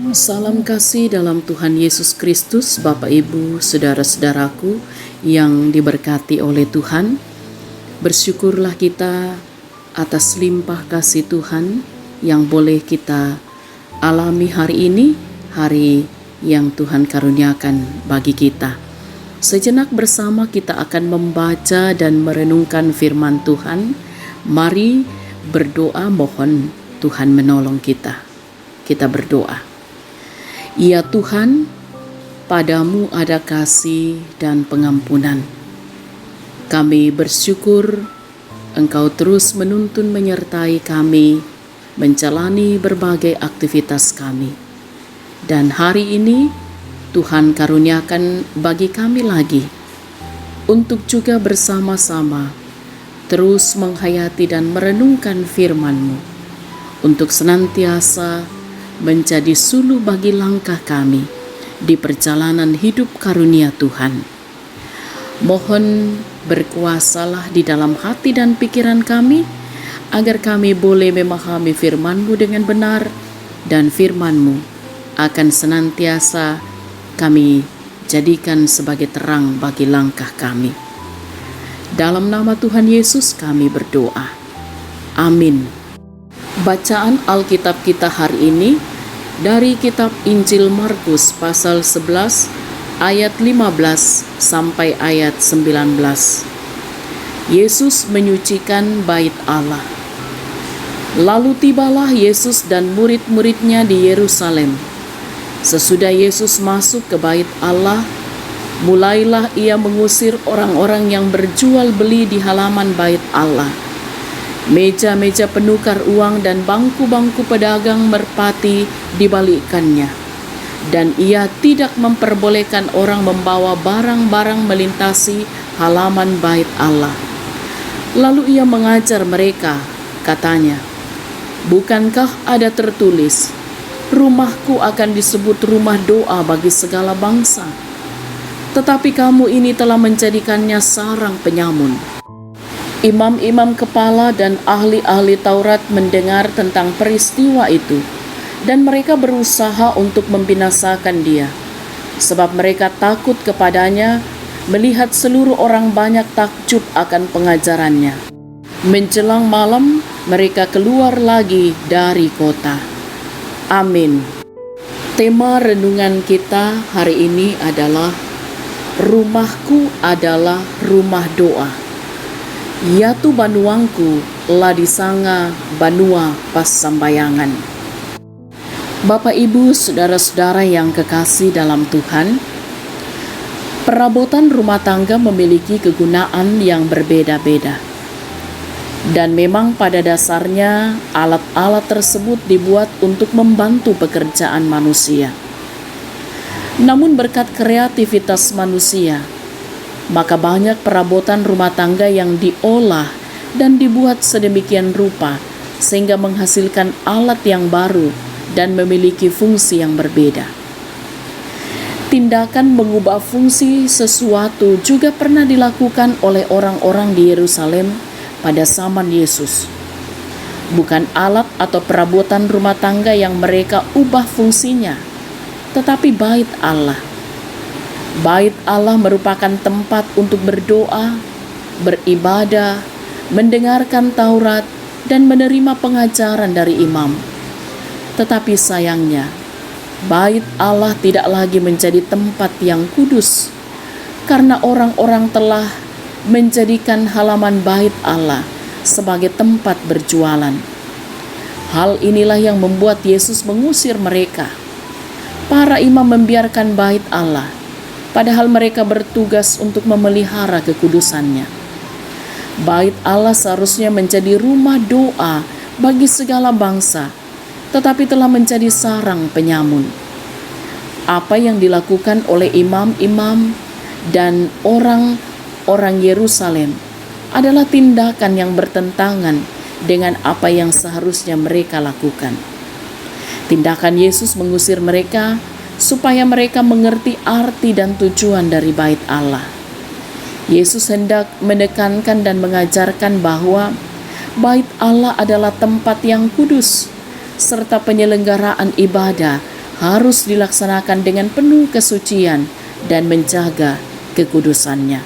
Salam kasih dalam Tuhan Yesus Kristus, Bapak Ibu, saudara-saudaraku yang diberkati oleh Tuhan. Bersyukurlah kita atas limpah kasih Tuhan yang boleh kita alami hari ini, hari yang Tuhan karuniakan bagi kita. Sejenak bersama kita akan membaca dan merenungkan firman Tuhan. Mari berdoa, mohon Tuhan menolong kita. Kita berdoa. Ya Tuhan, padamu ada kasih dan pengampunan. Kami bersyukur Engkau terus menuntun menyertai kami menjalani berbagai aktivitas kami. Dan hari ini Tuhan karuniakan bagi kami lagi untuk juga bersama-sama terus menghayati dan merenungkan firman-Mu untuk senantiasa menjadi suluh bagi langkah kami di perjalanan hidup karunia Tuhan. Mohon berkuasalah di dalam hati dan pikiran kami, agar kami boleh memahami firman-Mu dengan benar, dan firman-Mu akan senantiasa kami jadikan sebagai terang bagi langkah kami. Dalam nama Tuhan Yesus kami berdoa. Amin. Bacaan Alkitab kita hari ini dari kitab Injil Markus pasal 11 ayat 15 sampai ayat 19. Yesus menyucikan bait Allah. Lalu tibalah Yesus dan murid-muridnya di Yerusalem. Sesudah Yesus masuk ke bait Allah, mulailah ia mengusir orang-orang yang berjual beli di halaman bait Allah. Meja-meja penukar uang dan bangku-bangku pedagang merpati dibalikkannya, dan ia tidak memperbolehkan orang membawa barang-barang melintasi halaman bait Allah. Lalu ia mengajar mereka, katanya, "Bukankah ada tertulis, rumahku akan disebut rumah doa bagi segala bangsa? Tetapi kamu ini telah menjadikannya sarang penyamun." Imam-imam kepala dan ahli-ahli Taurat mendengar tentang peristiwa itu, dan mereka berusaha untuk membinasakan dia, sebab mereka takut kepadanya melihat seluruh orang banyak takjub akan pengajarannya. Menjelang malam, mereka keluar lagi dari kota. Amin. Tema renungan kita hari ini adalah rumahku adalah rumah doa. Yatu banuangku la disanga banua pas sambayangan. Bapak Ibu, saudara-saudara yang kekasih dalam Tuhan, perabotan rumah tangga memiliki kegunaan yang berbeda-beda. Dan memang pada dasarnya alat-alat tersebut dibuat untuk membantu pekerjaan manusia. Namun berkat kreativitas manusia, maka banyak perabotan rumah tangga yang diolah dan dibuat sedemikian rupa sehingga menghasilkan alat yang baru dan memiliki fungsi yang berbeda. Tindakan mengubah fungsi sesuatu juga pernah dilakukan oleh orang-orang di Yerusalem pada zaman Yesus. Bukan alat atau perabotan rumah tangga yang mereka ubah fungsinya, tetapi bait Allah. Bait Allah merupakan tempat untuk berdoa, beribadah, mendengarkan Taurat, dan menerima pengajaran dari imam. Tetapi sayangnya, bait Allah tidak lagi menjadi tempat yang kudus, karena orang-orang telah menjadikan halaman bait Allah sebagai tempat berjualan. Hal inilah yang membuat Yesus mengusir mereka. Para imam membiarkan bait Allah, padahal mereka bertugas untuk memelihara kekudusannya. Bait Allah seharusnya menjadi rumah doa bagi segala bangsa, tetapi telah menjadi sarang penyamun. Apa yang dilakukan oleh imam-imam dan orang-orang Yerusalem adalah tindakan yang bertentangan dengan apa yang seharusnya mereka lakukan. Tindakan Yesus mengusir mereka supaya mereka mengerti arti dan tujuan dari bait Allah. Yesus hendak menekankan dan mengajarkan bahwa bait Allah adalah tempat yang kudus, serta penyelenggaraan ibadah harus dilaksanakan dengan penuh kesucian dan menjaga kekudusannya.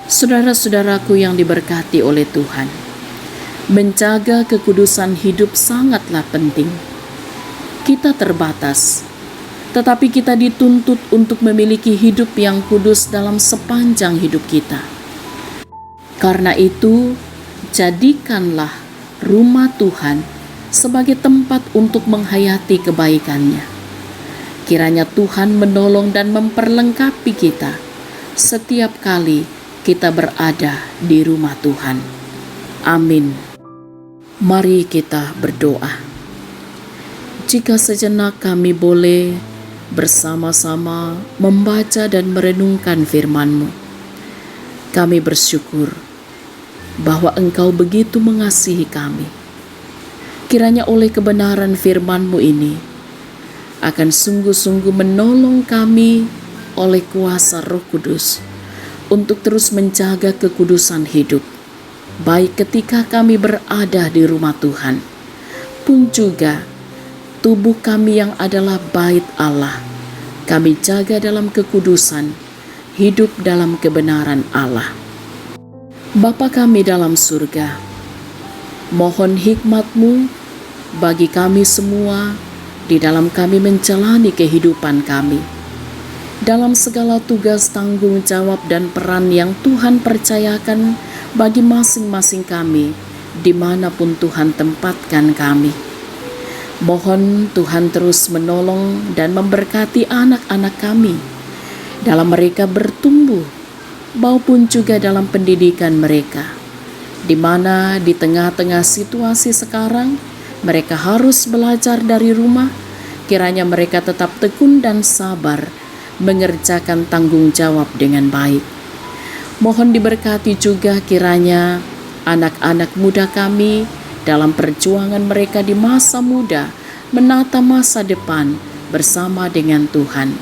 Saudara-saudaraku yang diberkati oleh Tuhan, menjaga kekudusan hidup sangatlah penting. Kita terbatas, tetapi kita dituntut untuk memiliki hidup yang kudus dalam sepanjang hidup kita. Karena itu, jadikanlah rumah Tuhan sebagai tempat untuk menghayati kebaikannya. Kiranya Tuhan menolong dan memperlengkapi kita setiap kali kita berada di rumah Tuhan. Amin. Mari kita berdoa. Jika sejenak kami boleh bersama-sama membaca dan merenungkan firman-Mu, kami bersyukur bahwa Engkau begitu mengasihi kami. Kiranya oleh kebenaran firman-Mu ini akan sungguh-sungguh menolong kami oleh kuasa Roh Kudus untuk terus menjaga kekudusan hidup, baik ketika kami berada di rumah Tuhan, pun juga tubuh kami yang adalah bait Allah, kami jaga dalam kekudusan, hidup dalam kebenaran Allah. Bapa kami dalam surga, mohon hikmat-Mu bagi kami semua di dalam kami menjalani kehidupan kami, dalam segala tugas, tanggung jawab, dan peran yang Tuhan percayakan bagi masing-masing kami, dimanapun Tuhan tempatkan kami. Mohon Tuhan terus menolong dan memberkati anak-anak kami dalam mereka bertumbuh maupun juga dalam pendidikan mereka, di mana di tengah-tengah situasi sekarang mereka harus belajar dari rumah. Kiranya mereka tetap tekun dan sabar mengerjakan tanggung jawab dengan baik. Mohon diberkati juga kiranya anak-anak muda kami dalam perjuangan mereka di masa muda menata masa depan bersama dengan Tuhan.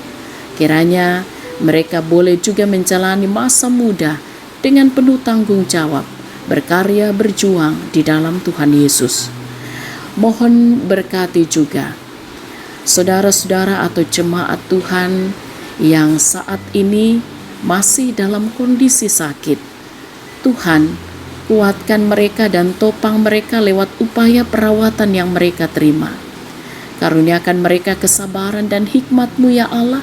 Kiranya mereka boleh juga menjalani masa muda dengan penuh tanggung jawab, berkarya berjuang di dalam Tuhan Yesus. Mohon berkati juga saudara-saudara atau jemaat Tuhan yang saat ini masih dalam kondisi sakit. Tuhan, kuatkan mereka dan topang mereka lewat upaya perawatan yang mereka terima. Karuniakan mereka kesabaran dan hikmat-Mu ya Allah,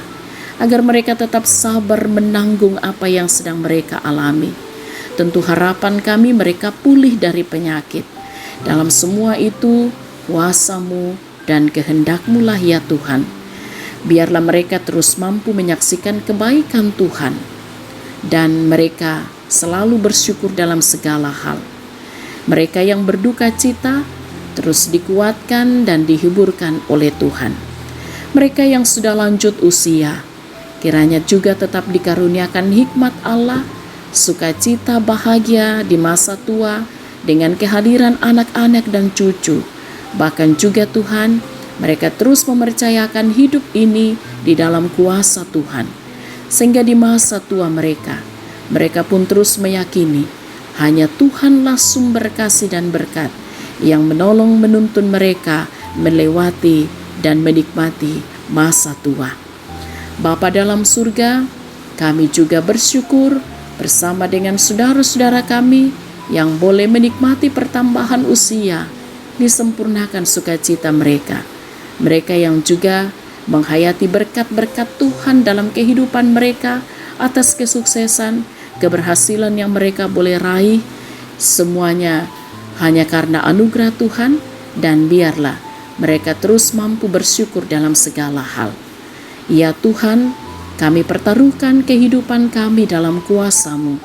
agar mereka tetap sabar menanggung apa yang sedang mereka alami. Tentu harapan kami mereka pulih dari penyakit. Dalam semua itu, kuasa-Mu dan kehendak-Mu lah ya Tuhan. Biarlah mereka terus mampu menyaksikan kebaikan Tuhan, dan mereka selalu bersyukur dalam segala hal. Mereka yang berduka cita terus dikuatkan dan dihiburkan oleh Tuhan. Mereka yang sudah lanjut usia, kiranya juga tetap dikaruniakan hikmat Allah, sukacita bahagia di masa tua dengan kehadiran anak-anak dan cucu. Bahkan juga Tuhan, mereka terus mempercayakan hidup ini di dalam kuasa Tuhan, sehingga di masa tua mereka pun terus meyakini hanya Tuhanlah sumber kasih dan berkat yang menolong menuntun mereka melewati dan menikmati masa tua. Bapa dalam surga, kami juga bersyukur bersama dengan saudara-saudara kami yang boleh menikmati pertambahan usia, disempurnakan sukacita mereka. Mereka yang juga menghayati berkat-berkat Tuhan dalam kehidupan mereka atas kesuksesan, keberhasilan yang mereka boleh raih, semuanya hanya karena anugerah Tuhan, dan biarlah mereka terus mampu bersyukur dalam segala hal. Ya Tuhan, kami pertaruhkan kehidupan kami dalam kuasa-Mu.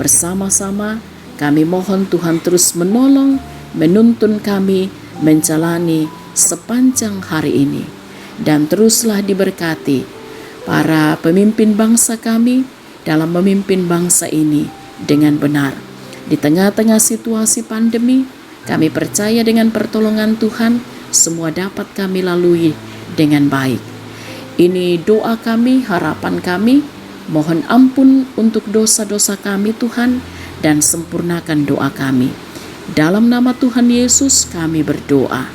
Bersama-sama kami mohon Tuhan terus menolong, menuntun kami menjalani sepanjang hari ini, dan teruslah diberkati para pemimpin bangsa kami dalam memimpin bangsa ini dengan benar. Di tengah-tengah situasi pandemi, kami percaya dengan pertolongan Tuhan semua dapat kami lalui dengan baik. Ini doa kami, harapan kami. Mohon ampun untuk dosa-dosa kami Tuhan, dan sempurnakan doa kami. Dalam nama Tuhan Yesus kami berdoa.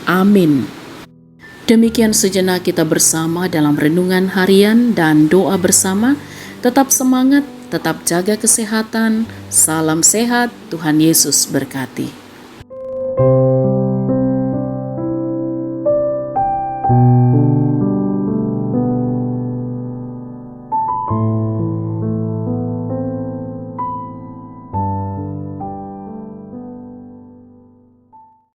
Amin. Demikian sejenak kita bersama dalam renungan harian dan doa bersama. Tetap semangat, tetap jaga kesehatan. Salam sehat, Tuhan Yesus berkati.